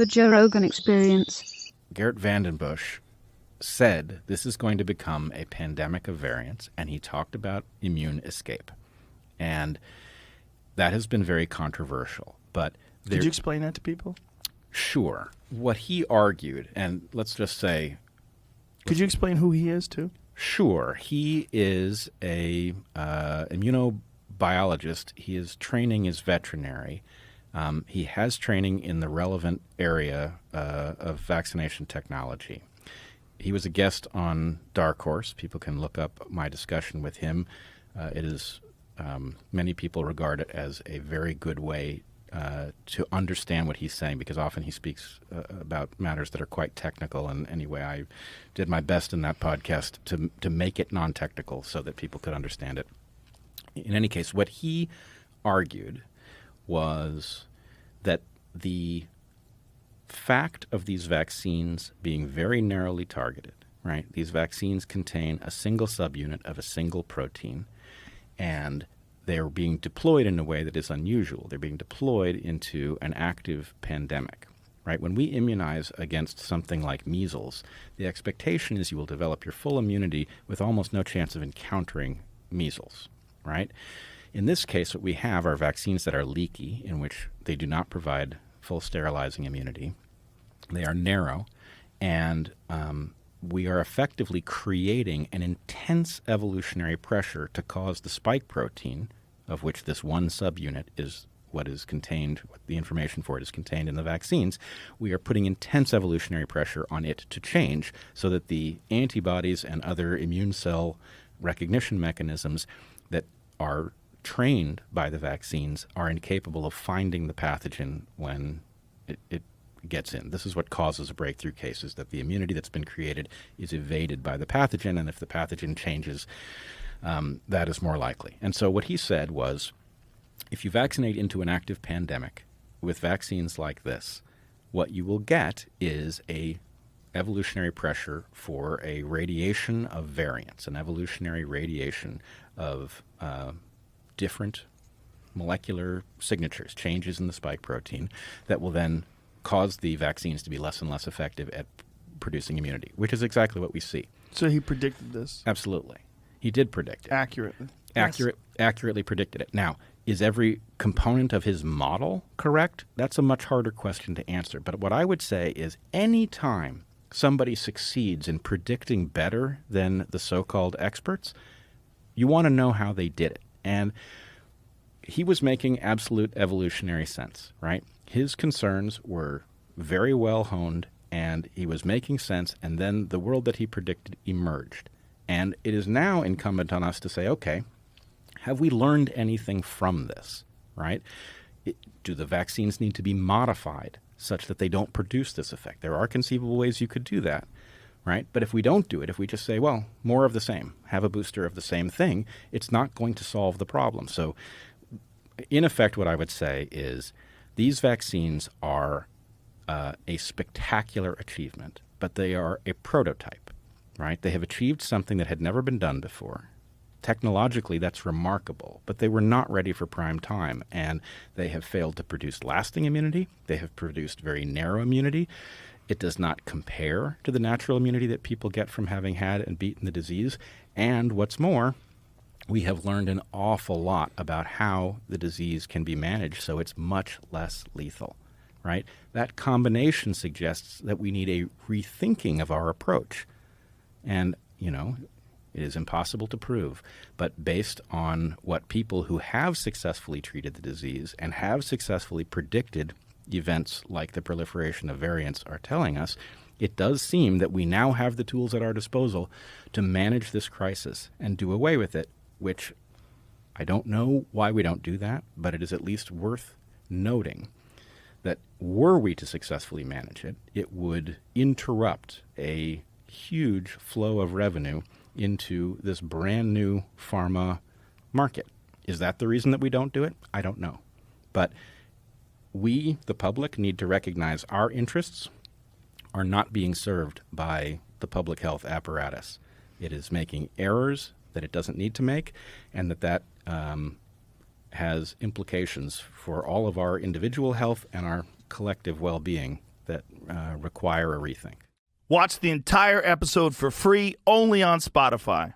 The Joe Rogan Experience. Geert Vandenbush said this is going to become a pandemic of variants, and he talked about immune escape. And that has been very controversial. But could you explain that to people? Sure. What he argued, and let's just say... Could you explain who he is, too? Sure. He is a immunobiologist. His training is veterinary. He has training in the relevant area of vaccination technology. He was a guest on Dark Horse. People can look up my discussion with him. It is many people regard it as a very good way to understand what he's saying, because often he speaks about matters that are quite technical. And anyway, I did my best in that podcast to make it non-technical so that people could understand it. In any case, what he argued was that the fact of these vaccines being very narrowly targeted, right? These vaccines contain a single subunit of a single protein, and they are being deployed in a way that is unusual. They're being deployed into an active pandemic, right? When we immunize against something like measles, the expectation is you will develop your full immunity with almost no chance of encountering measles, right? In this case, what we have are vaccines that are leaky, in which they do not provide full sterilizing immunity. They are narrow, and we are effectively creating an intense evolutionary pressure to cause the spike protein, of which this one subunit is what is contained, what the information for it is contained in the vaccines. We are putting intense evolutionary pressure on it to change so that the antibodies and other immune cell recognition mechanisms that are trained by the vaccines are incapable of finding the pathogen when it gets in. This is what causes a breakthrough case, is that the immunity that's been created is evaded by the pathogen, and if the pathogen changes, that is more likely. And so what he said was, if you vaccinate into an active pandemic with vaccines like this, what you will get is a evolutionary pressure for a radiation of variants, an evolutionary radiation of different molecular signatures, changes in the spike protein, that will then cause the vaccines to be less and less effective at producing immunity, which is exactly what we see. So he predicted this? Absolutely. He did predict it. Accurately. Accurately predicted it. Now, is every component of his model correct? That's a much harder question to answer. But what I would say is any time somebody succeeds in predicting better than the so-called experts, you want to know how they did it. And he was making absolute evolutionary sense, right? His concerns were very well honed, and he was making sense, and then the world that he predicted emerged. And it is now incumbent on us to say, okay, have we learned anything from this, right? Do the vaccines need to be modified such that they don't produce this effect? There are conceivable ways you could do that, right? But if we don't do it, if we just say, well, more of the same, have a booster of the same thing, it's not going to solve the problem. So in effect, what I would say is these vaccines are a spectacular achievement, but they are a prototype, right? They have achieved something that had never been done before. Technologically, that's remarkable, but they were not ready for prime time, and they have failed to produce lasting immunity. They have produced very narrow immunity. It does not compare to the natural immunity that people get from having had and beaten the disease. And what's more, we have learned an awful lot about how the disease can be managed so it's much less lethal, right? That combination suggests that we need a rethinking of our approach. And, it is impossible to prove, but based on what people who have successfully treated the disease and have successfully predicted events like the proliferation of variants are telling us, it does seem that we now have the tools at our disposal to manage this crisis and do away with it, which I don't know why we don't do that, but it is at least worth noting that were we to successfully manage it, it would interrupt a huge flow of revenue into this brand new pharma market. Is that the reason that we don't do it? I don't know. But we, the public, need to recognize our interests are not being served by the public health apparatus. It is making errors that it doesn't need to make, and that has implications for all of our individual health and our collective well-being that require a rethink. Watch the entire episode for free only on Spotify.